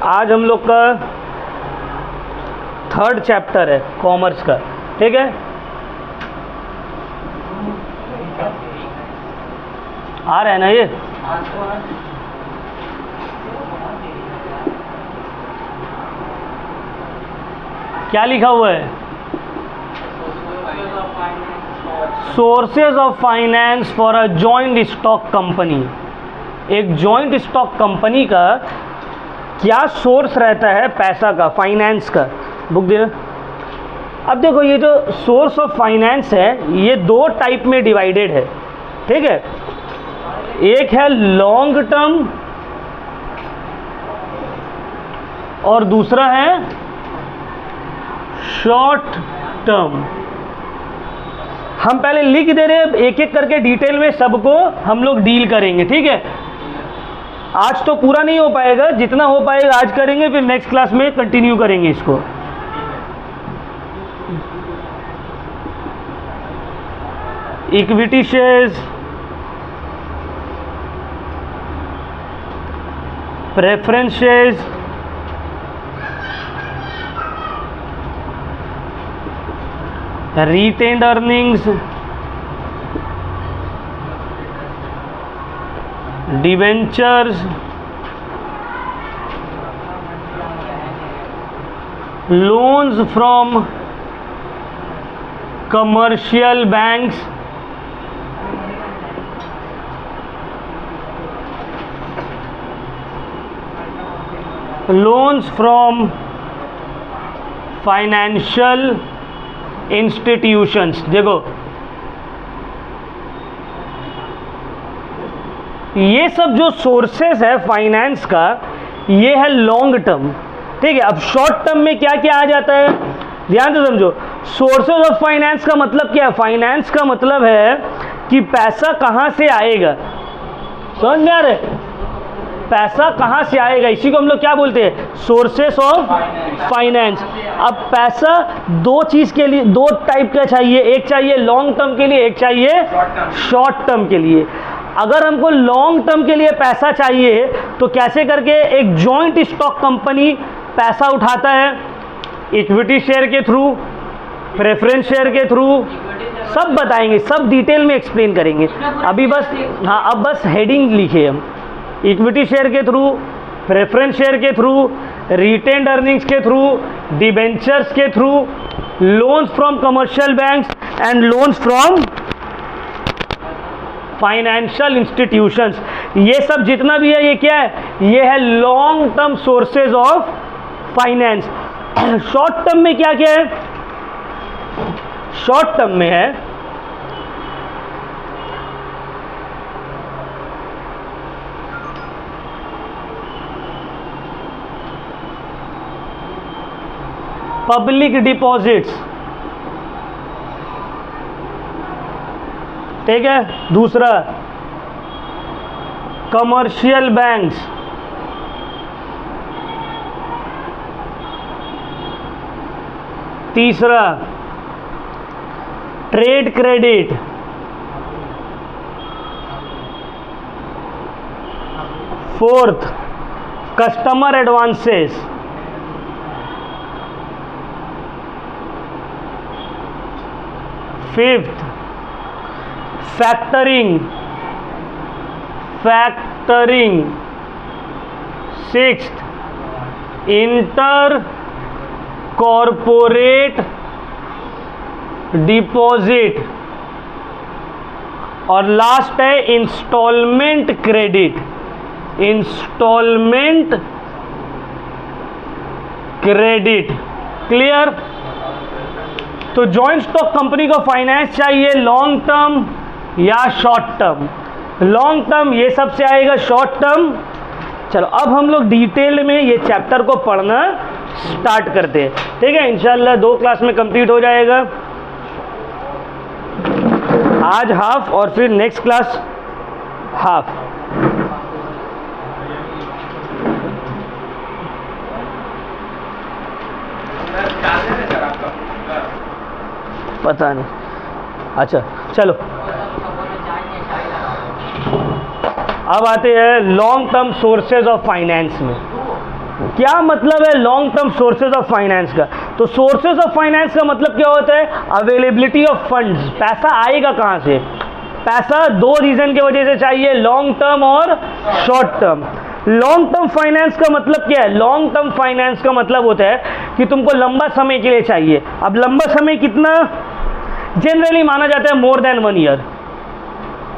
आज हम लोग का 3rd चैप्टर है कॉमर्स का, ठीक है। आ रहा है ना ये? क्या लिखा हुआ है? Sources of finance for a joint stock company. एक जॉइंट स्टॉक कंपनी का क्या सोर्स रहता है पैसा का, फाइनेंस का। बुक दे। अब देखो ये जो सोर्स ऑफ फाइनेंस है ये 2 टाइप में डिवाइडेड है, ठीक है। एक है लॉन्ग टर्म और दूसरा है शॉर्ट टर्म। हम पहले लिख दे रहे हैं, एक एक करके डिटेल में सबको हम लोग डील करेंगे, ठीक है। आज तो पूरा नहीं हो पाएगा, जितना हो पाएगा आज करेंगे, फिर नेक्स्ट क्लास में कंटिन्यू करेंगे इसको। Equity shares, preference shares, retained earnings, debentures, loans from commercial banks, loans from financial institutions. देखो ये सब जो सोर्सेस है फाइनेंस का ये है लॉन्ग टर्म, ठीक है। अब शॉर्ट टर्म में क्या क्या आ जाता है, ध्यान से समझो। सोर्सेस ऑफ फाइनेंस का मतलब क्या है? फाइनेंस का मतलब है कि पैसा कहाँ से आएगा, समझ में आ रहा है? पैसा कहाँ से आएगा, इसी को हम लोग क्या बोलते हैं? Sources of finance. अब पैसा 2 चीज़ के लिए, 2 टाइप का चाहिए, एक चाहिए लॉन्ग टर्म के लिए, एक चाहिए शॉर्ट टर्म के लिए। अगर हमको लॉन्ग टर्म के लिए पैसा चाहिए तो कैसे करके एक जॉइंट स्टॉक कंपनी पैसा उठाता है? इक्विटी शेयर के थ्रू, प्रेफरेंस शेयर के थ्रू, सब बताएंगे, सब डिटेल में एक्सप्लेन करेंगे। अभी बस हाँ, अब बस हेडिंग लिखे हम। इक्विटी शेयर के थ्रू, प्रेफरेंस शेयर के थ्रू, रिटेन्ड अर्निंग्स के थ्रू, डिबेंचर्स के through, loans from commercial banks and loans from financial institutions. ये सब जितना भी है ये क्या है? ये है long term sources of finance. Short term में क्या क्या है? शॉर्ट टर्म में है पब्लिक डिपॉजिट्स, ठीक है। दूसरा कमर्शियल बैंक्स, तीसरा trade credit, fourth customer advances, fifth factoring, sixth inter corporate deposit और लास्ट है instalment credit. Instalment credit, clear? तो जॉइंट स्टॉक कंपनी को फाइनेंस चाहिए लॉन्ग टर्म या शॉर्ट टर्म? लॉन्ग टर्म ये सबसे आएगा, शॉर्ट टर्म। चलो अब हम लोग डिटेल में ये चैप्टर को पढ़ना स्टार्ट करते हैं, ठीक है। इंशाल्लाह 2 क्लास में कंप्लीट हो जाएगा। आज हाफ और फिर नेक्स्ट क्लास हाफ। पता नहीं, अच्छा चलो अब आते हैं long term sources of finance में। क्या मतलब है long term sources of finance का? तो सोर्सेज ऑफ फाइनेंस का मतलब क्या होता है? Availability of funds. पैसा आएगा कहाँ से? पैसा दो रीजन की वजह से चाहिए, लॉन्ग टर्म और short term. Long term finance का मतलब क्या है? लॉन्ग टर्म फाइनेंस का मतलब होता है कि तुमको लंबा समय के लिए चाहिए। अब लंबा समय कितना? जनरली माना जाता है मोर देन 1 ईयर।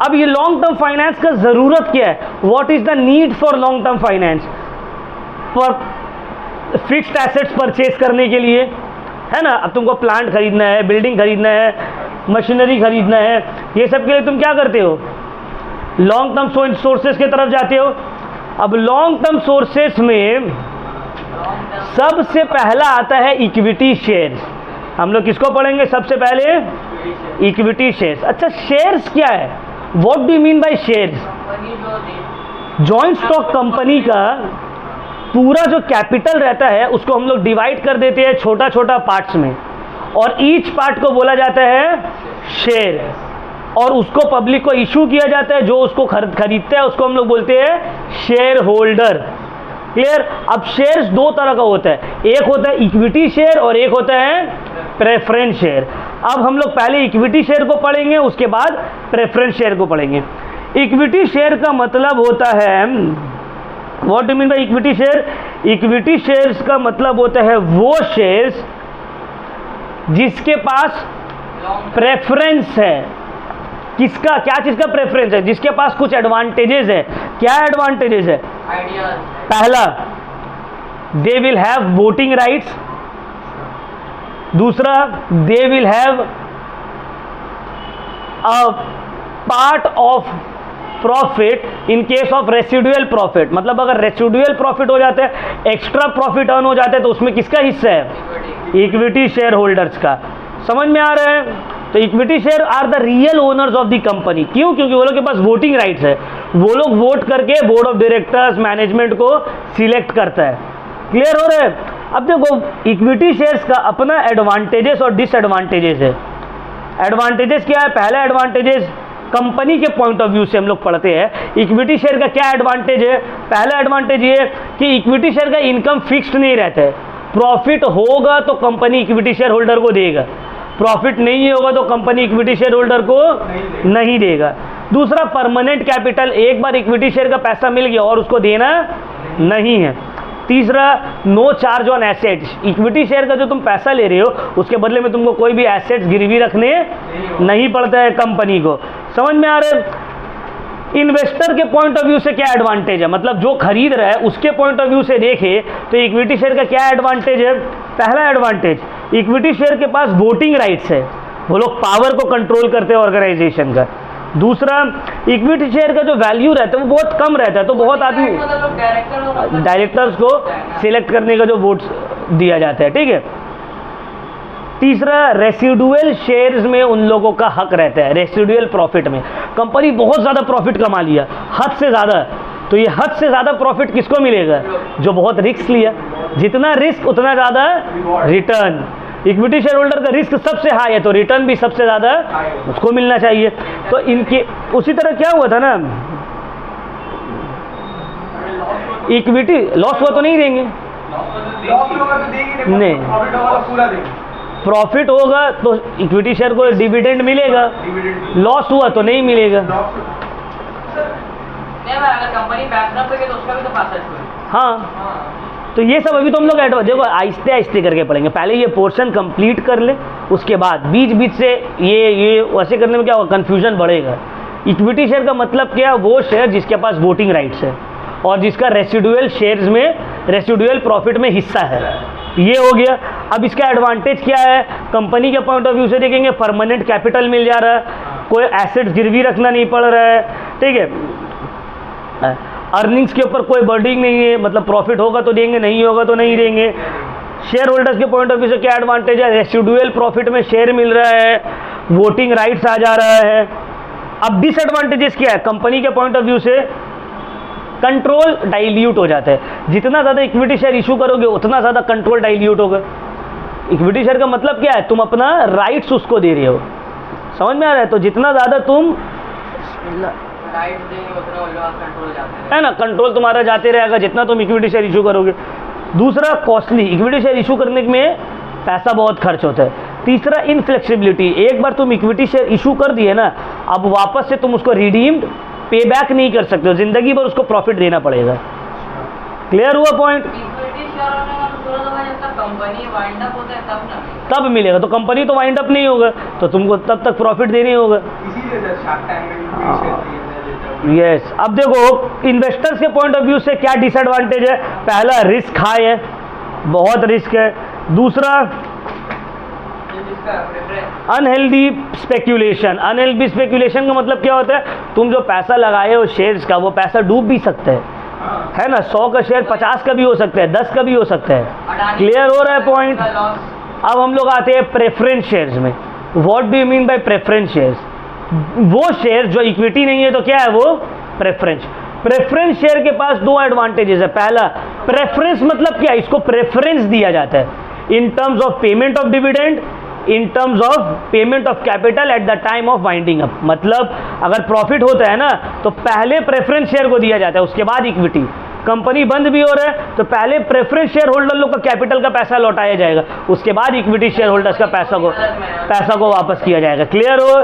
अब ये लॉन्ग टर्म फाइनेंस का ज़रूरत क्या है? What is the need for long term finance? For fixed assets purchase करने के लिए, है ना। अब तुमको प्लांट खरीदना है, बिल्डिंग खरीदना है, मशीनरी खरीदना है, ये सब के लिए तुम क्या करते हो? लॉन्ग टर्म सोर्सेज की तरफ जाते हो। अब लॉन्ग टर्म सोर्सेज में सबसे पहला आता है इक्विटी शेयर्स। हम लोग किसको पढ़ेंगे सबसे पहले? Equity shares. अच्छा, शेयर्स क्या है? What do you mean by shares? Joint stock company का पूरा जो कैपिटल रहता है उसको हम लोग डिवाइड कर देते हैं छोटा छोटा पार्ट्स में, और ईच पार्ट को बोला जाता है शेयर, और उसको पब्लिक को इशू किया जाता है। जो उसको खरीदता है उसको हम लोग बोलते हैं शेयर होल्डर। क्लियर? अब शेयर्स दो तरह का होता है, एक होता है इक्विटी शेयर और एक होता है प्रेफरेंस शेयर। अब हम लोग पहले इक्विटी शेयर को पढ़ेंगे, उसके बाद प्रेफरेंस शेयर को पढ़ेंगे। इक्विटी शेयर का मतलब होता है, what do you mean by equity share? Equity shares का मतलब होता है वो शेयर्स जिसके पास प्रेफरेंस है। किसका? क्या चीज का प्रेफरेंस है? जिसके पास कुछ एडवांटेजेस है। क्या एडवांटेजेस है? पहला, they will have voting rights. दूसरा, they will have a part of profit in case of residual profit. मतलब अगर रेसिडुअल प्रॉफिट हो जाता है, एक्स्ट्रा प्रॉफिट अर्न हो जाता है, तो उसमें किसका हिस्सा है? इक्विटी शेयर होल्डर्स का। समझ में आ रहा है? तो equity share are the real owners of the company. क्यों? क्योंकि वो लोग के पास वोटिंग राइट्स है। वो लोग वोट करके बोर्ड ऑफ डायरेक्टर्स, मैनेजमेंट को सिलेक्ट करता है। क्लियर हो रहा है? अब देखो, इक्विटी शेयर्स का अपना एडवांटेजेस और डिसएडवांटेजेस है। एडवांटेजेस क्या है? पहला एडवांटेजेस कंपनी के पॉइंट ऑफ व्यू से हम लोग पढ़ते हैं। इक्विटी शेयर का क्या एडवांटेज है? पहला एडवांटेज ये कि इक्विटी शेयर का इनकम फिक्स्ड नहीं रहता है। प्रॉफिट होगा तो कंपनी इक्विटी शेयर होल्डर को देगा, प्रॉफिट नहीं होगा तो कंपनी इक्विटी शेयर होल्डर को नहीं देगा। दूसरा, परमानेंट कैपिटल, एक बार इक्विटी शेयर का पैसा मिल गया और उसको देना नहीं है। तीसरा, no charge on assets. Equity share का जो तुम पैसा ले रहे हो उसके बदले में तुमको कोई भी एसेट्स गिरवी रखने नहीं पड़ता है कंपनी को। समझ में आ रहा है? इन्वेस्टर के पॉइंट ऑफ व्यू से क्या एडवांटेज है? मतलब जो खरीद रहा है उसके पॉइंट ऑफ व्यू से देखे तो इक्विटी शेयर का क्या एडवांटेज है? पहला एडवांटेज, इक्विटी शेयर के पास वोटिंग राइट्स है, वो लोग पावर को कंट्रोल करते हैं ऑर्गेनाइजेशन का। दूसरा, इक्विटी शेयर का जो वैल्यू रहता है वो बहुत कम रहता है, तो बहुत आदमी डायरेक्टर्स को सिलेक्ट करने का जो वोट दिया जाता है। ठीक है। तीसरा, रेसिडुअल शेयर्स में उन लोगों का हक रहता है। रेसिडुअल प्रॉफिट में कंपनी बहुत ज़्यादा प्रॉफिट कमा लिया, हद से ज़्यादा, तो ये हद से ज़्यादा प्रॉफिट किसको मिलेगा? जो बहुत रिस्क लिया। जितना रिस्क उतना ज़्यादा रिटर्न। इक्विटी शेयर होल्डर का रिस्क सबसे हाई है तो रिटर्न भी सबसे ज़्यादा उसको मिलना चाहिए। तो इनके उसी तरह क्या हुआ था ना, इक्विटी लॉस हुआ तो नहीं देंगे, नहीं, प्रॉफिट होगा तो इक्विटी शेयर को डिविडेंड मिलेगा, लॉस हुआ तो नहीं मिलेगा। अगर कंपनी बैंकरप्ट है तो उसका भी तो पैसा है। हाँ, तो ये सब अभी तो हम लोग देखो आहिस्ते आहिस्ते करके पढ़ेंगे। पहले ये पोर्शन कंप्लीट कर ले, उसके बाद बीच बीच से ये वैसे करने में क्या होगा, कन्फ्यूजन बढ़ेगा। इक्विटी शेयर का मतलब क्या है? वो शेयर जिसके पास वोटिंग राइट्स है और जिसका रेसिडुअल शेयर्स में, रेसिडुअल प्रॉफिट में हिस्सा है। ये हो गया। अब इसका एडवांटेज क्या है? कंपनी के पॉइंट ऑफ व्यू से देखेंगे, परमानेंट कैपिटल मिल जा रहा है, कोई एसेट्स गिरवी रखना नहीं पड़ रहा है। ठीक है। अर्निंग्स के ऊपर कोई बर्डिंग नहीं है, मतलब प्रॉफिट होगा तो देंगे, नहीं होगा तो नहीं देंगे। शेयर होल्डर्स के पॉइंट ऑफ व्यू से क्या एडवांटेज है? रेसिडुअल प्रॉफिट में शेयर मिल रहा है, वोटिंग राइट्स आ जा रहा है। अब डिसएडवांटेजेस क्या है? कंपनी के पॉइंट ऑफ व्यू से कंट्रोल डाइल्यूट हो जाता है। जितना ज़्यादा इक्विटी शेयर इशू करोगे उतना ज़्यादा कंट्रोल डाइल्यूट होगा। इक्विटी शेयर का मतलब क्या है? तुम अपना राइट्स उसको दे रहे हो। समझ में आ रहा है? तो जितना ज़्यादा तुम है ना, कंट्रोल तुम्हारा जाते रहेगा जितना तुम इक्विटी शेयर इशू करोगे। दूसरा कॉस्टली, इक्विटी शेयर इशू करने में पैसा बहुत खर्च होता है। तीसरा इनफ्लेक्सिबिलिटी, एक बार तुम इक्विटी शेयर इशू कर दिए ना, अब वापस से तुम उसको रिडीम्ड पे बैक नहीं कर सकते हो, जिंदगी भर उसको प्रॉफिट देना पड़ेगा। क्लियर हुआ पॉइंट? इक्विटी शेयर होने का मतलब तो भाई जब तक कंपनी वाइंड अप होता है तब ना तब मिलेगा, तो कंपनी तो वाइंड अप नहीं होगा तो तुमको तब तक प्रॉफिट देना ही होगा। इसीलिए सर शार्क टैंक में भी शेयर देता हूँ। यस, अब देखो इन्वेस्टर्स के पॉइंट ऑफ व्यू से क्या डिसएडवांटेज है। पहला, रिस्क हाई है, बहुत रिस्क है। दूसरा, अनहेल्दी स्पेक्यूलेशन। अनहेल्दी स्पेक्यूलेशन का मतलब क्या होता है, तुम जो पैसा लगाए हो शेयर्स का, वो पैसा डूब भी सकता है ना। 100 का शेयर 50 का भी हो सकता है, 10 का भी हो सकता है। क्लियर हो रहा है पॉइंट? अब हम लोग आते हैं प्रेफरेंस शेयर्स में। What do you mean by preference shares? वो शेयर जो इक्विटी नहीं है तो क्या है वो? प्रेफरेंस। प्रेफरेंस शेयर के पास दो एडवांटेजेस है। पहला, प्रेफरेंस मतलब क्या, इसको प्रेफरेंस दिया जाता है in terms of payment of dividend, in terms of payment of capital at the time of winding up. मतलब अगर प्रॉफिट होता है ना तो पहले प्रेफरेंस शेयर को दिया जाता है, उसके बाद इक्विटी। कंपनी बंद भी हो रहा है तो पहले प्रेफरेंस शेयर होल्डर लोग का कैपिटल का पैसा लौटाया जाएगा, उसके बाद इक्विटी शेयर होल्डर्स का पैसा को वापस किया जाएगा। क्लियर हो?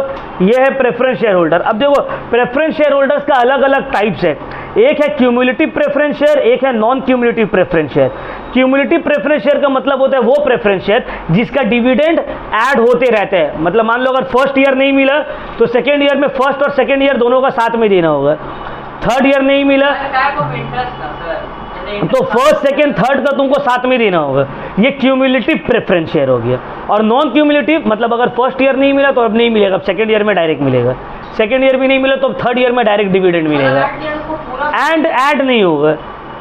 ये है प्रेफरेंस शेयर होल्डर। अब देखो प्रेफरेंस शेयर होल्डर्स का अलग अलग टाइप्स है। एक है क्यूमुलेटिव प्रेफरेंस शेयर, एक है non cumulative preference share. Cumulative preference share का मतलब होता है वो प्रेफरेंस शेयर जिसका डिविडेंड ऐड होते रहते हैं। मतलब मान लो अगर फर्स्ट ईयर नहीं मिला तो सेकेंड ईयर में फर्स्ट और सेकेंड ईयर दोनों का साथ में देना होगा। थर्ड ईयर नहीं मिला तो फर्स्ट सेकेंड थर्ड का तुमको साथ में देना होगा। ये क्यूमुलेटिव प्रेफरेंस शेयर हो गया। और नॉन क्यूमुलेटिव मतलब अगर फर्स्ट ईयर नहीं मिला तो अब नहीं मिलेगा, अब सेकेंड ईयर में डायरेक्ट मिलेगा। सेकेंड ईयर भी नहीं मिला तो अब थर्ड ईयर में डायरेक्ट डिविडेंड मिलेगा। एंड ऐड नहीं होगा,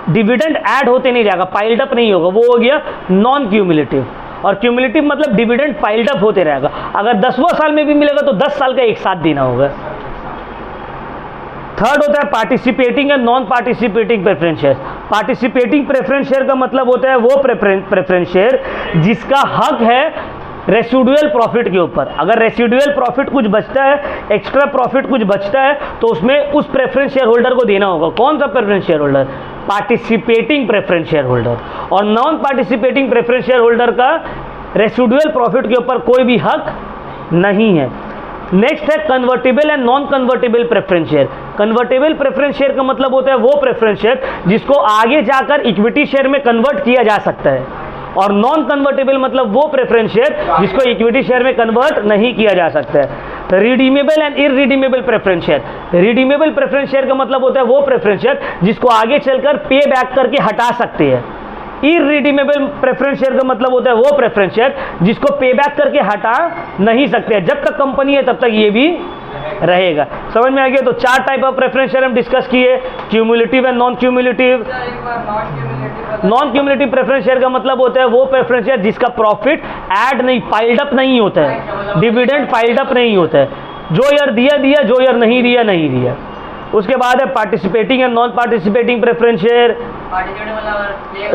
डिविडेंड ऐड होते नहीं जाएगा, पाइल्ड अप नहीं होगा, वो हो गया नॉन क्यूमुलेटिव। और क्यूमुलेटिव मतलब डिविडेंड पाइल्ड अप होते रहेगा। अगर 10वां साल में भी मिलेगा तो 10 साल का एक साथ देना होगा। थर्ड होता है participating and non participating preference share. Participating preference share का मतलब होता है वो प्रेफरेंस शेयर जिसका हक है रेसिडुअल प्रॉफिट के ऊपर। अगर रेसिडुअल प्रॉफिट कुछ बचता है, एक्स्ट्रा प्रॉफिट कुछ बचता है तो उसमें उस प्रेफरेंस शेयर होल्डर को देना होगा। कौन सा preference share holder? Participating preference share holder. और non participating preference share holder का रेसिडुअल प्रॉफिट के ऊपर कोई भी हक नहीं है। नेक्स्ट है convertible and non convertible preference share. Convertible preference share का मतलब होता है वो प्रेफरेंस शेयर जिसको आगे जाकर इक्विटी शेयर में कन्वर्ट किया जा सकता है। और नॉन कन्वर्टेबल मतलब वो प्रेफरेंस शेयर जिसको इक्विटी शेयर में कन्वर्ट नहीं किया जा सकता है। Redeemable and irredeemable preference share. Redeemable preference share का मतलब होता है वो प्रेफरेंस शेयर जिसको आगे चलकर पे बैक करके हटा सकते हैं। इररिडीमेबल प्रेफरेंस शेयर का मतलब होता है वो प्रेफरेंस शेयर जिसको पे बैक करके हटा नहीं सकते हैं। जब तक कंपनी है तब तक ये भी रहेगा। समझ में आ गया? तो 4 टाइप ऑफ प्रेफरेंस शेयर हम डिस्कस किए, cumulative and non cumulative. Non cumulative preference share का मतलब होता है वो प्रेफरेंस शेयर जिसका प्रॉफिट ऐड नहीं, पाइल्ड अप नहीं होता है, डिविडेंड पाइल्ड अप नहीं होता है। जो ईयर दिया दिया, जो ईयर नहीं दिया नहीं दिया। उसके बाद है participating and non participating preference share.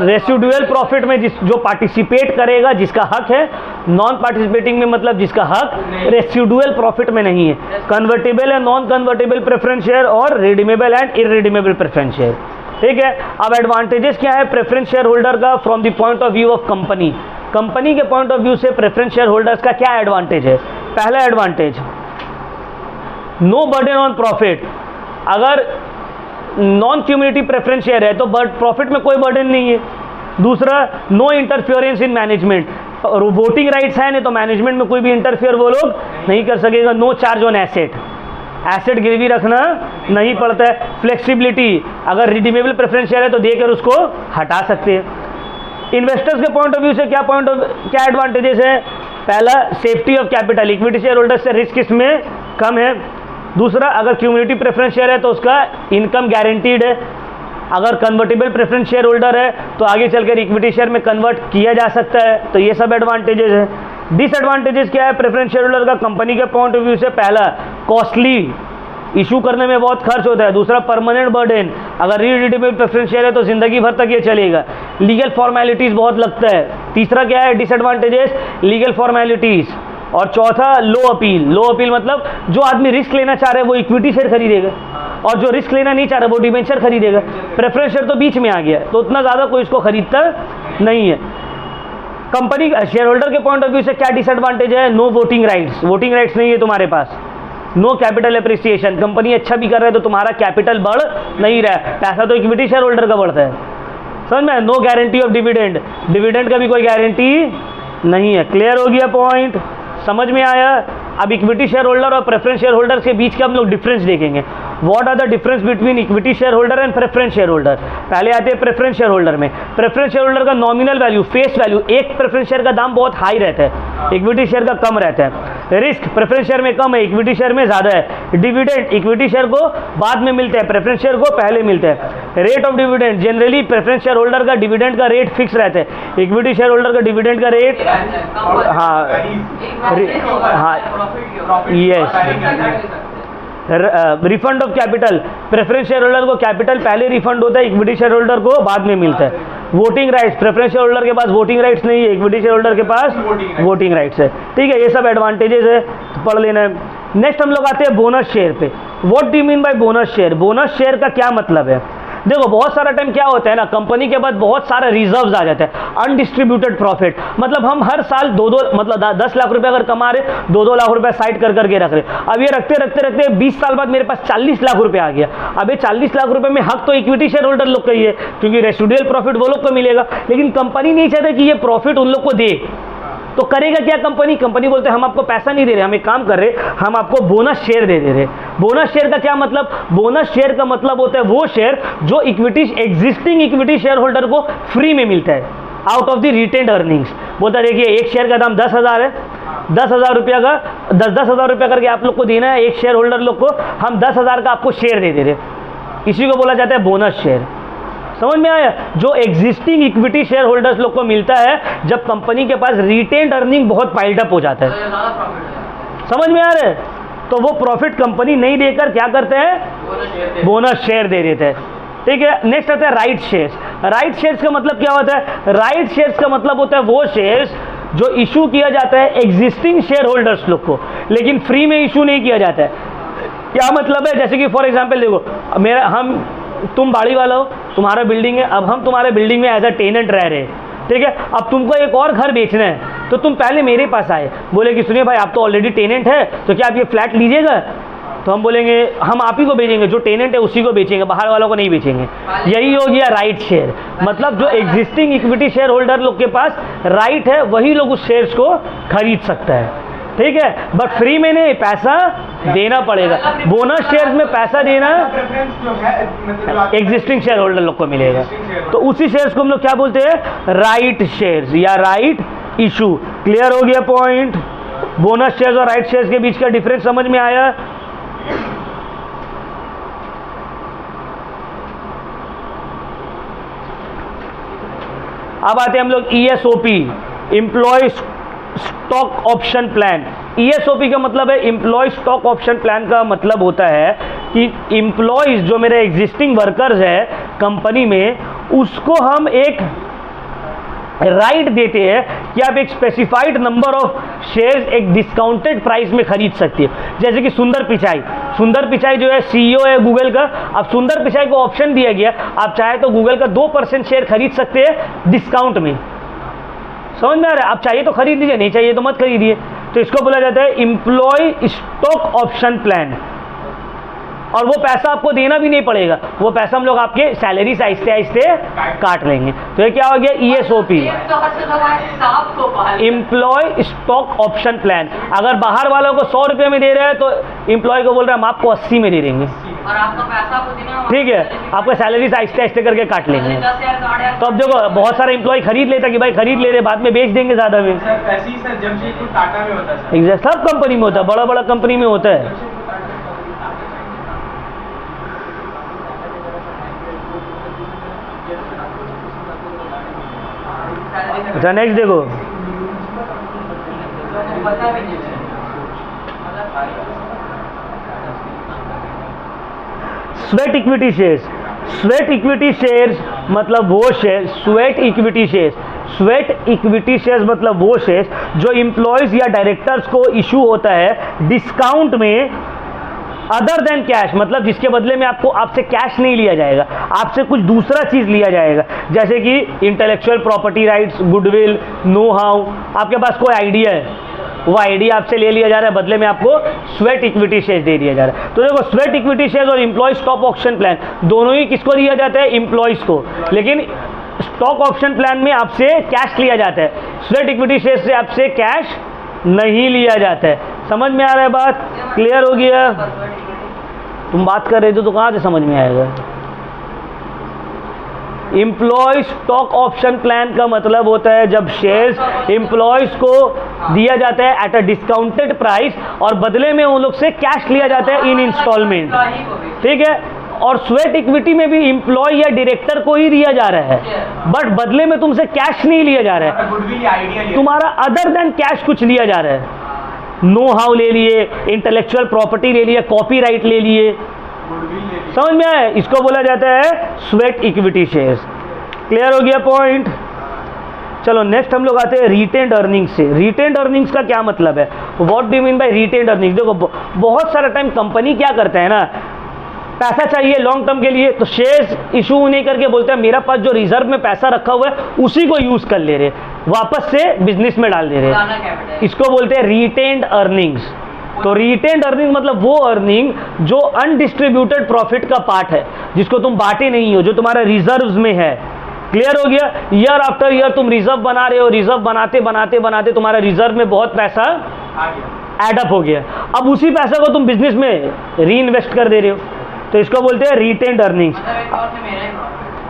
Residual profit में जो पार्टिसिपेट करेगा, जिसका हक है। नॉन पार्टिसिपेटिंग में मतलब जिसका हक रेसिडुअल प्रॉफिट में नहीं है। Convertible and non convertible preference share और redeemable and irredeemable preference share. ठीक है, अब एडवांटेजेस क्या है प्रेफरेंस शेयर होल्डर का from the point of view of company. Company के पॉइंट ऑफ व्यू से प्रेफरेंस शेयर होल्डर्स का क्या एडवांटेज है? पहला advantage, no burden on profit. अगर नॉन क्यूमुलेटिव प्रेफरेंस शेयर है तो प्रॉफिट में कोई बर्डन नहीं है। दूसरा, no interference in management. Voting rights है नहीं तो मैनेजमेंट में कोई भी इंटरफियर वो लोग नहीं कर सकेगा। No charge on asset, asset गिरवी रखना नहीं पड़ता है। फ्लेक्सिबिलिटी, अगर रिडीमेबल प्रेफरेंस शेयर है तो देकर उसको हटा सकते हैं। इन्वेस्टर्स के पॉइंट ऑफ व्यू से क्या एडवांटेजेस है? पहला, safety of capital. Equity share holder से रिस्क इसमें कम है। दूसरा, अगर क्यूमुलेटिव प्रेफरेंस शेयर है तो उसका इनकम गारंटीड है। अगर कन्वर्टेबल प्रेफरेंस शेयर होल्डर है तो आगे चलकर इक्विटी शेयर में कन्वर्ट किया जा सकता है। तो ये सब एडवांटेजेस है। डिसएडवांटेजेस क्या है प्रेफरेंस शेयर होल्डर का कंपनी के पॉइंट ऑफ व्यू से? पहला, कॉस्टली, इशू करने में बहुत खर्च होता है। दूसरा, परमानेंट बर्डन। अगर रिडीमेबल प्रेफरेंस शेयर है तो जिंदगी भर तक ये चलेगा। लीगल फॉर्मेलिटीज़ बहुत लगता है। तीसरा क्या है डिसएडवांटेजेस? Legal formalities. और चौथा, लो अपील। लो अपील मतलब जो आदमी रिस्क लेना चाह रहा है वो इक्विटी शेयर खरीदेगा और जो रिस्क लेना नहीं चाह रहा वो डिबेंचर खरीदेगा। प्रेफरेंस शेयर तो बीच में आ गया तो उतना ज़्यादा कोई इसको खरीदता नहीं है। कंपनी शेयर होल्डर के पॉइंट ऑफ व्यू से क्या डिसएडवांटेज है? No voting rights, voting rights नहीं है तुम्हारे पास। नो कैपिटल एप्रिसिएशन, कंपनी अच्छा भी कर रहा है तो तुम्हारा कैपिटल बढ़ नहीं रहा है, पैसा तो इक्विटी शेयर होल्डर का बढ़ता है, समझ में? No guarantee of dividend, dividend का भी कोई गारंटी नहीं है। क्लियर हो गया पॉइंट? समझ में आया? अब इक्विटी शेयर होल्डर और प्रेफरेंस शेयर होल्डर के बीच का हम लोग डिफरेंस देखेंगे। What are the difference between equity share holder and preference share holder. पहले आते हैं प्रेफरेंस शेयर होल्डर में। प्रेफरेंस शेयर होल्डर का नॉमिनल वैल्यू, फेस वैल्यू, एक प्रेफरेंस शेयर का दाम बहुत हाई रहता है, इक्विटी शेयर का कम रहता है। रिस्क प्रेफरेंस शेयर में कम है, इक्विटी शेयर में ज़्यादा है। डिविडेंड इक्विटी शेयर को बाद में मिलते हैं, प्रेफरेंस शेयर को पहले मिलते हैं। Rate of dividend, generally preference share holder का डिविडेंड का रेट फिक्स रहता है, इक्विटी शेयर होल्डर का डिविडेंड का rate yes. Refund of capital, preference share holder को कैपिटल पहले रिफंड होता है, इक्विटी शेयर होल्डर को बाद में मिलता है। Voting rights, preference share holder के पास वोटिंग राइट्स नहीं है, इक्विटी शेयर होल्डर के पास वोटिंग राइट्स है। ठीक है, ये सब एडवांटेजेस है, तो पढ़ लेना है। नेक्स्ट हम लोग आते हैं बोनस शेयर पे। What do you mean by bonus share? Bonus share का क्या मतलब है? देखो बहुत सारा टाइम क्या होता है ना, कंपनी के पास बहुत सारे रिजर्व्स आ जाते हैं, अनडिस्ट्रीब्यूटेड प्रॉफिट, मतलब हम हर साल मतलब 10 लाख रुपए अगर कमा रहे, 2-2 लाख रुपए साइड कर करके रख रहे। अब ये रखते रखते रखते 20 साल बाद मेरे पास 40 लाख रुपए आ गया। अब ये 40 लाख रुपए में हक तो इक्विटी शेयर होल्डर लोग का ही है, क्योंकि रेसिडुअल प्रॉफिट वो लोग को मिलेगा, लेकिन कंपनी नहीं चाहती कि ये प्रॉफिट उन लोग को दे। तो करेगा क्या कंपनी? कंपनी बोलते हैं हम आपको पैसा नहीं दे रहे, हम एक काम कर रहे, हम आपको बोनस शेयर दे रहे। बोनस शेयर का क्या मतलब? बोनस शेयर का मतलब होता है वो शेयर जो equity existing equity share holder को फ्री में मिलता है, out of the retained earnings. बोलता है देखिए एक शेयर का दाम 10,000 है, 10,000 रुपया का 10,000 रुपया करके आप लोग को देना है, एक शेयर होल्डर लोग को हम 10,000 का आपको शेयर दे रहे। इसी को बोला जाता है बोनस शेयर। समझ में आया? जो एग्जिस्टिंग इक्विटी शेयर होल्डर्स लोग को मिलता है जब कंपनी के पास रिटेन्ड अर्निंग बहुत पाइल्ड अप हो जाता है। समझ में आ रहा है? तो वो प्रॉफिट कंपनी नहीं देकर क्या करते हैं? बोनस शेयर दे देते हैं। ठीक है, नेक्स्ट आता है राइट शेयर्स। राइट शेयर्स का मतलब क्या होता है? राइट शेयर्स का मतलब होता है वो शेयर्स जो इशू किया जाता है एग्जिस्टिंग शेयर होल्डर्स लोग को, लेकिन फ्री में इशू नहीं किया जाता है। क्या मतलब है? जैसे कि फॉर एग्जाम्पल देखो, तुम बाड़ी वाला हो, तुम्हारा बिल्डिंग है, अब हम तुम्हारे बिल्डिंग में एज अ टेनेंट रह रहे हैं। ठीक है, अब तुमको एक और घर बेचना है, तो तुम पहले मेरे पास आए, बोले कि सुनिए भाई आप तो ऑलरेडी टेनेंट है, तो क्या आप ये फ्लैट लीजिएगा? तो हम बोलेंगे हम आप ही को बेचेंगे, जो टेनेंट है उसी को बेचेंगे, बाहर वालों को नहीं बेचेंगे। यही हो गया राइट शेयर। मतलब जो एग्जिस्टिंग इक्विटी शेयर होल्डर लोग के पास राइट है वही लोग उस शेयर्स को खरीद सकता है। ठीक है, बट फ्री में नहीं, पैसा देना पड़ेगा। बोनस शेयर्स में पैसा देना एग्जिस्टिंग शेयर होल्डर लोग को मिलेगा, तो उसी शेयर्स को हम लोग क्या बोलते हैं? राइट शेयर्स या राइट इशू। क्लियर हो गया पॉइंट? बोनस शेयर्स और राइट शेयर्स के बीच का डिफरेंस समझ में आया? अब आते हैं हम लोग ESOP, employ stock option plan. ESOP का मतलब है एम्प्लॉय स्टॉक ऑप्शन प्लान का मतलब होता है कि एम्प्लॉयज जो मेरे एग्जिस्टिंग वर्कर्स है कंपनी में, उसको हम एक राइट देते हैं कि आप एक स्पेसिफाइड नंबर ऑफ शेयर्स एक डिस्काउंटेड प्राइस में खरीद सकते हैं। जैसे कि सुंदर पिचाई जो है CEO है गूगल का, अब सुंदर पिचाई को ऑप्शन दिया गया, आप चाहे तो गूगल का 2% शेयर खरीद सकते हैं डिस्काउंट में। समझ में आ रहा है? आप चाहिए तो खरीद लीजिए, नहीं चाहिए तो मत खरीदिए। तो इसको बोला जाता है एम्प्लॉय स्टॉक ऑप्शन प्लान, और वो पैसा आपको देना भी नहीं पड़ेगा, वो पैसा हम लोग आपके सैलरी से आहिस्ते आहिस्ते काट लेंगे। तो ये क्या हो गया? ESOP, employ stock option plan. अगर बाहर वालों को 100 रुपये में दे रहे हैं तो एम्प्लॉय को बोल रहे हैं हम आपको 80 में दे देंगे, और आपका पैसा आपको देना, ठीक है, आपका सैलरी से आहिस्ते आहिस्ते करके काट लेंगे। तो अब देखो बहुत सारे एम्प्लॉय खरीद लेता कि भाई खरीद ले रहे, बाद में बेच देंगे ज़्यादा में। ऐसे ही सर जमशेदपुर टाटा में होता है। एग्जैक्ट, सब कंपनी में होता है, बड़ा बड़ा कंपनी में होता है। अच्छा नेक्स्ट देखो, sweat equity shares. Sweat equity shares मतलब वो शेयर, स्वेट इक्विटी शेयर्स मतलब वो शेयर्स जो एम्प्लॉयज या डायरेक्टर्स को इशू होता है डिस्काउंट में अदर देन कैश मतलब जिसके बदले में आपसे कैश नहीं लिया जाएगा, आपसे कुछ दूसरा चीज़ लिया जाएगा, जैसे कि intellectual property rights, goodwill, know how, आपके पास कोई आइडिया है, वो आइडिया आपसे ले लिया जा रहा है, बदले में आपको स्वेट इक्विटी शेयर दे दिया जा रहा है। तो देखो स्वेट इक्विटी शेयर और एम्प्लॉय स्टॉक ऑप्शन प्लान दोनों ही किसको दिया जाता है? एम्प्लॉयज़ को, लेकिन स्टॉक ऑप्शन प्लान में आपसे कैश लिया जाता है, स्वेट इक्विटी शेयर से आपसे कैश नहीं लिया जाता है। समझ में आ रहा है बात? क्लियर हो गया? तुम बात कर रहे थे तो कहाँ से समझ में आएगा? एम्प्लॉय स्टॉक ऑप्शन प्लान का मतलब होता है जब शेयर्स एम्प्लॉयज को दिया जाता है एट अ डिस्काउंटेड प्राइस और बदले में उन लोग से कैश लिया जाता है इन इंस्टॉलमेंट, ठीक है। और स्वेट इक्विटी में भी एम्प्लॉय या डायरेक्टर को ही दिया जा रहा है, बट बदले में तुमसे कैश नहीं लिया जा रहा है, तुम्हारा अदर देन कैश कुछ लिया जा रहा है। नो हाउ ले लिए, इंटेलेक्चुअल प्रॉपर्टी ले लिए, कॉपीराइट ले लिए, समझ में आया? इसको बोला जाता है स्वेट इक्विटी शेयर्स। क्लियर हो गया पॉइंट? चलो नेक्स्ट हम लोग आते हैं रिटेन्ड अर्निंग्स से। रिटेन्ड अर्निंग्स का क्या मतलब है? What do you mean by retained earnings? देखो बहुत सारा टाइम कंपनी क्या करता है ना, पैसा चाहिए लॉन्ग टर्म के लिए तो शेयर्स इशू नहीं करके बोलते हैं मेरा पास जो रिजर्व में पैसा रखा हुआ है उसी को यूज कर ले रहे, वापस से बिजनेस में डाल दे रहे, इसको बोलते हैं रिटेन्ड अर्निंग्स। तो रिटेन्ड अर्निंग मतलब वो अर्निंग जो अनडिस्ट्रीब्यूटेड प्रॉफिट का पार्ट है, जिसको तुम बांटे नहीं हो, जो तुम्हारा रिजर्व्स में है। क्लियर हो गया? ईयर आफ्टर ईयर तुम रिजर्व बना रहे हो, रिजर्व बनाते बनाते बनाते तुम्हारा रिजर्व में बहुत पैसा एडअप हो गया, अब उसी पैसा को तुम बिजनेस में री इन्वेस्ट कर दे रहे हो, तो इसको बोलते हैं रिटेन्ड अर्निंग्स।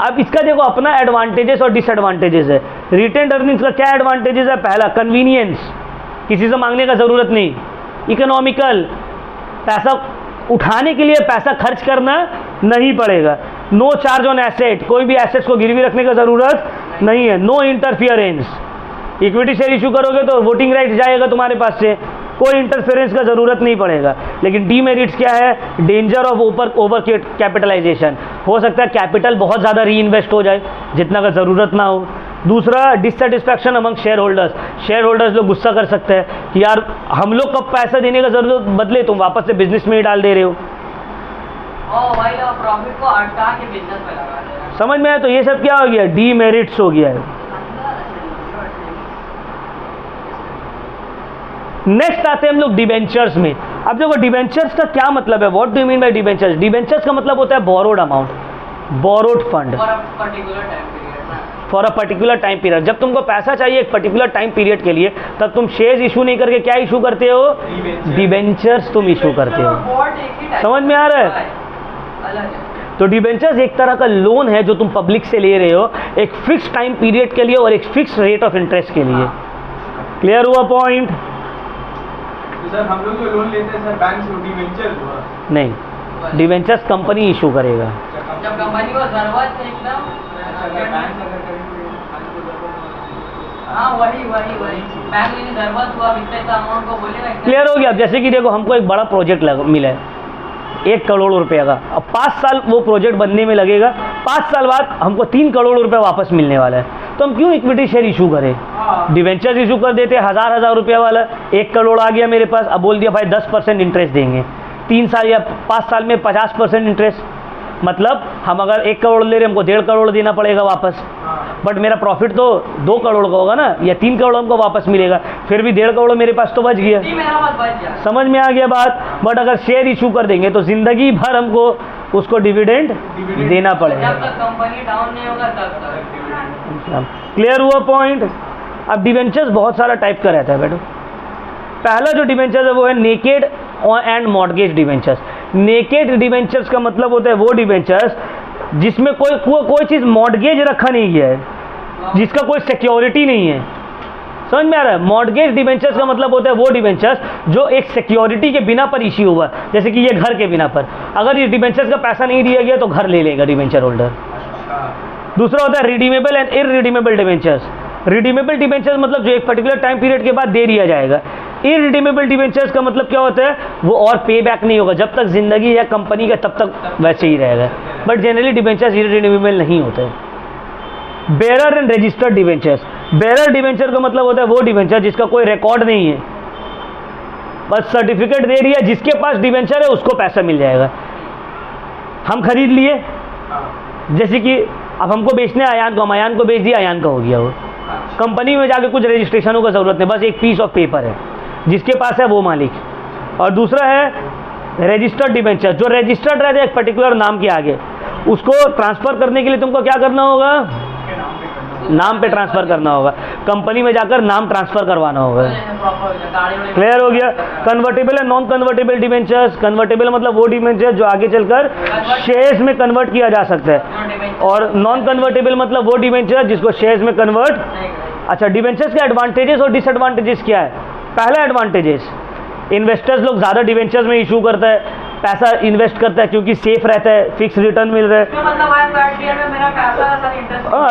अब इसका देखो अपना एडवांटेजेस और डिसएडवांटेजेस है। रिटेन्ड अर्निंग्स का क्या एडवांटेजेस है? पहला, कन्वीनियंस, किसी से मांगने का ज़रूरत नहीं। इकोनॉमिकल, पैसा उठाने के लिए पैसा खर्च करना नहीं पड़ेगा। नो चार्ज ऑन एसेट, कोई भी एसेट्स को गिरवी रखने का ज़रूरत नहीं है। No interference, equity share issue करोगे तो वोटिंग राइट जाएगा तुम्हारे पास से, कोई इंटरफेरेंस का ज़रूरत नहीं पड़ेगा। लेकिन डीमेरिट्स क्या है? डेंजर ऑफ ओवर कैपिटलाइजेशन, हो सकता है कैपिटल बहुत ज़्यादा री इन्वेस्ट हो जाए जितना का ज़रूरत ना हो। दूसरा, dissatisfaction among share holders, share holders लोग गुस्सा कर सकते हैं कि यार हम लोग कब पैसा देने का ज़रूरत बदले तुम वापस से बिजनेस में ही डाल दे रहे हो। प्रॉफिट को अटका के बिजनेस में लगा दे रहे हैं। समझ में आया? तो ये सब क्या हो गया? डीमेरिट्स हो गया है। नेक्स्ट आते हैं हम लोग डिबेंचर्स में। अब देखो डिबेंचर्स का क्या मतलब है? What do you mean by debentures? Debentures का मतलब होता है borrowed amount, borrowed fund for a particular time period. जब तुमको पैसा चाहिए एक पर्टिकुलर टाइम पीरियड के लिए, तब तुम शेयर्स इशू नहीं करके क्या इशू करते हो? डिबेंचर्स तुम इशू करते हो। समझ में आ रहा है? तो डिबेंचर्स एक तरह का लोन है जो तुम पब्लिक से ले रहे हो एक फिक्स टाइम पीरियड के लिए और एक फिक्स रेट ऑफ इंटरेस्ट के लिए। क्लियर हुआ पॉइंट? तो सर हम लोग जो लोन लेते हैं सर बैंक से, डिबेंचर हुआ? नहीं, डिबेंचर्स कंपनी इशू करेगा। जब कंपनी को जरूरत है एकदम, बैंक अगर करेंगे हाँ वही बैंक में जरूरत हुआ इतने अमाउंट को बोलेगा। क्लियर हो गया? अब जैसे कि देखो हमको एक बड़ा प्रोजेक्ट मिला है 1 करोड़ रुपए का, अब 5 साल वो प्रोजेक्ट बनने में लगेगा, 5 साल बाद हमको 3 करोड़ रुपए वापस मिलने वाला है, तो हम क्यों इक्विटी शेयर इशू करें? डिवेंचर्स इशू कर देते, हज़ार रुपया वाला 1 करोड़ आ गया मेरे पास, अब बोल दिया भाई 10% इंटरेस्ट देंगे, 3 साल या 5 साल में 50% इंटरेस्ट, मतलब हम अगर 1 करोड़ ले रहे हमको 1.5 करोड़ देना पड़ेगा वापस, बट मेरा प्रॉफिट तो 2 करोड़ का होगा ना, या 3 करोड़ हमको वापस मिलेगा, फिर भी 1.5 करोड़ मेरे पास तो बच गया। समझ में आ गया बात? बट अगर शेयर इशू कर देंगे तो जिंदगी भर हमको उसको डिविडेंड देना पड़ेगा। जब तक कंपनी डाउन नहीं होगा तब तक। क्लियर हुआ पॉइंट? अब डिवेंचर्स बहुत सारा टाइप का रहता है बेटो। पहला जो डिवेंचर्स है वो है naked and mortgage debentures. Naked debentures का मतलब होता है वो डिवेंचर्स जिसमें कोई चीज़ मॉर्गेज रखा नहीं गया है, जिसका कोई सिक्योरिटी नहीं है। समझ में आ रहा है? मॉर्गेज डिवेंचर्स का मतलब होता है वो डिवेंचर्स जो एक सिक्योरिटी के बिना पर इश्यू हुआ, जैसे कि ये घर के बिना पर, अगर ये डिवेंचर्स का पैसा नहीं दिया गया तो घर ले लेगा डिवेंचर होल्डर। दूसरा होता है redeemable and irredeemable debentures. Redeemable debentures मतलब जो एक पर्टिकुलर टाइम पीरियड के बाद दे दिया जाएगा। इररिडीमेबल डिवेंचर्स का मतलब क्या होता है? वो और पे बैक नहीं होगा, जब तक जिंदगी है कंपनी का तब तक वैसे ही रहेगा, बट जनरली डिवेंचर्स इररिडीमेबल नहीं होते। Bearer and registered debentures. Bearer debenture का मतलब होता है वो डिवेंचर जिसका कोई रिकॉर्ड नहीं है, बस सर्टिफिकेट दे दिया, जिसके पास डिवेंचर है उसको पैसा मिल जाएगा। हम खरीद लिए, जैसे कि अब हमको बेचने अयान को, हम अयान को बेच दिया, अयान का हो गया वो। कंपनी में जाके कुछ रजिस्ट्रेशनों का ज़रूरत नहीं, बस एक पीस ऑफ पेपर है, जिसके पास है वो मालिक। और दूसरा है रजिस्टर्ड डिवेंचर, जो रजिस्टर्ड रहता है एक पर्टिकुलर नाम के आगे, उसको ट्रांसफ़र करने के लिए तुमको क्या करना होगा, नाम पे ट्रांसफ़र करना होगा, कंपनी में जाकर नाम ट्रांसफ़र करवाना होगा। क्लियर हो गया। Convertible and non convertible debentures, convertible मतलब वो डिवेंचर जो आगे चलकर शेयर्स में कन्वर्ट किया जा सकता है, और नॉन कन्वर्टेबल मतलब वो डिवेंचर जिसको शेयर्स में कन्वर्ट। अच्छा, डिवेंचर्स के एडवांटेजेस और डिसएडवांटेजेस क्या है। पहला एडवांटेजेस, इन्वेस्टर्स लोग ज़्यादा डिवेंचर्स में इशू करता है, पैसा इन्वेस्ट करता है क्योंकि सेफ रहता है, फिक्स रिटर्न मिल रहा है।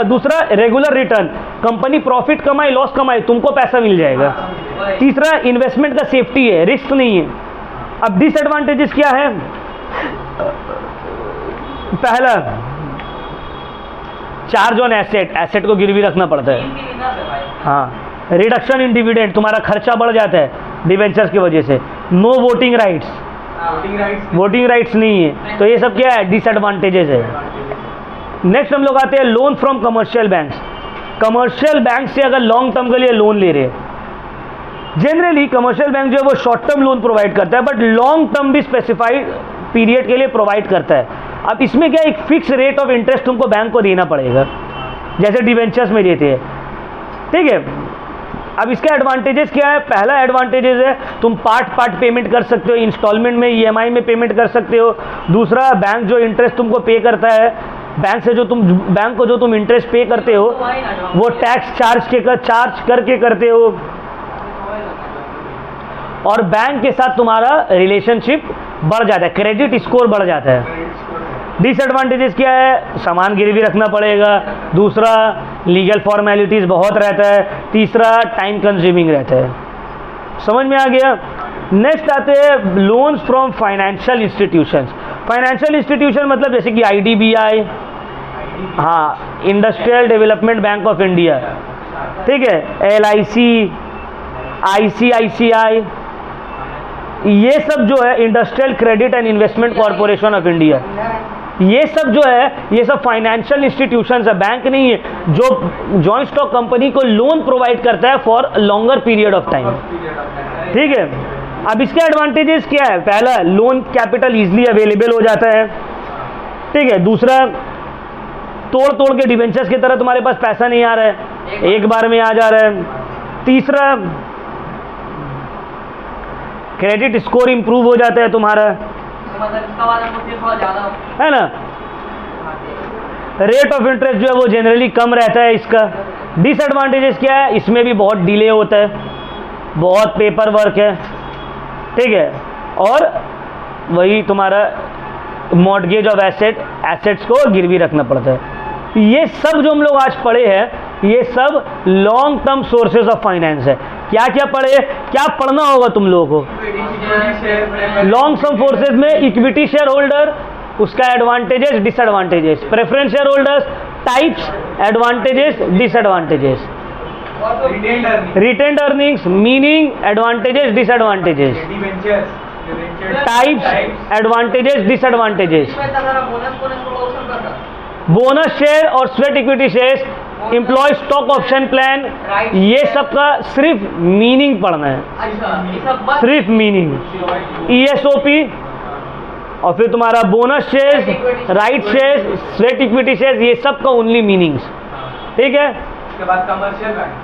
दूसरा रेगुलर रिटर्न, कंपनी प्रॉफिट कमाए लॉस कमाए तुमको पैसा मिल जाएगा। तीसरा इन्वेस्टमेंट का सेफ्टी है, रिस्क नहीं है। अब डिसएडवांटेजेस क्या है। पहला, चार्ज ऑन एसेट, एसेट को गिरवी रखना पड़ता है। हाँ, रिडक्शन इन डिविडेंड, तुम्हारा खर्चा बढ़ जाता है डिवेंचर्स की वजह से। No voting rights, voting rights नहीं है। तो ये सब क्या है, डिसएडवांटेजेस है। नेक्स्ट हम लोग आते हैं loan from commercial banks. Commercial bank से अगर लॉन्ग टर्म के लिए लोन ले रहे हैं, जनरली कमर्शियल बैंक जो है वो शॉर्ट टर्म लोन प्रोवाइड करता है, बट लॉन्ग टर्म भी स्पेसिफाइड पीरियड के लिए प्रोवाइड करता है। अब इसमें क्या, एक फिक्स रेट ऑफ इंटरेस्ट तुमको बैंक को देना पड़ेगा, जैसे डिवेंचर्स में देते हैं। ठीक है। अब इसका एडवांटेजेस क्या है। पहला एडवांटेजेस है तुम पार्ट पेमेंट कर सकते हो, इंस्टॉलमेंट में, ईएमआई में पेमेंट कर सकते हो। दूसरा, बैंक जो इंटरेस्ट तुमको पे करता है, बैंक को जो तुम इंटरेस्ट पे करते हो वो टैक्स चार्ज करके करते हो, और बैंक के साथ तुम्हारा रिलेशनशिप बढ़ जाता है, क्रेडिट स्कोर बढ़ जाता है। डिसएडवांटेजेस क्या है, सामान गिरवी रखना पड़ेगा। दूसरा, लीगल फॉर्मेलिटीज़ बहुत रहता है। तीसरा, टाइम कंज्यूमिंग रहता है। समझ में आ गया। नेक्स्ट आते हैं loans from financial institutions. Financial institution मतलब जैसे कि आईडीबीआई, हाँ, industrial development bank of India, ठीक है, एलआईसी, आईसीआईसीआई, ये सब जो है industrial credit and investment corporation of India, ये सब जो है ये सब फाइनेंशियल इंस्टीट्यूशंस है, बैंक नहीं है, जो जॉइंट स्टॉक कंपनी को लोन प्रोवाइड करता है for longer period of time. ठीक है। अब इसके एडवांटेजेस क्या है। पहला, लोन कैपिटल इजीली अवेलेबल हो जाता है। ठीक है। दूसरा, तोड़ के डिवेंचर्स की तरह तुम्हारे पास पैसा नहीं आ रहा है, एक बार में आ जा रहा है। तीसरा, क्रेडिट स्कोर इंप्रूव हो जाता है तुम्हारा, है ना। रेट ऑफ इंटरेस्ट जो है वो जनरली कम रहता है इसका। डिसएडवांटेजेस क्या है, इसमें भी बहुत डिले होता है, बहुत पेपर वर्क है। ठीक है। और वही तुम्हारा मॉर्टगेज ऑफ एसेट्स को गिरवी रखना पड़ता है। ये सब जो हम लोग आज पढ़े हैं, ये सब long term sources of finance है। क्या क्या पढ़े, क्या पढ़ना होगा तुम लोगों को। लॉन्ग टर्म फोर्सेज में इक्विटी शेयर होल्डर, उसका advantages disadvantages, preference share holders, types, advantages disadvantages, retained earnings, meaning, advantages disadvantages, types, advantages disadvantages, bonus share और sweat equity shares, employ stock option plan, ये सब का सिर्फ meaning पढ़ना है, सिर्फ मीनिंग। ईएसओपी, और फिर तुम्हारा bonus shares, right shares, sweat equity shares, ये सब का ओनली मीनिंग्स। ठीक है। उसके बाद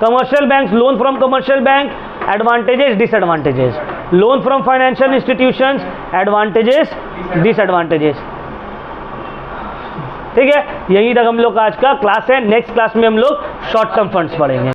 commercial bank, loan from commercial bank, advantages disadvantages, loan from financial institutions, advantages disadvantages. ठीक है। यहीं तक हम लोग का आज का क्लास है। नेक्स्ट क्लास में हम लोग शॉर्ट टर्म फंड्स पढ़ेंगे।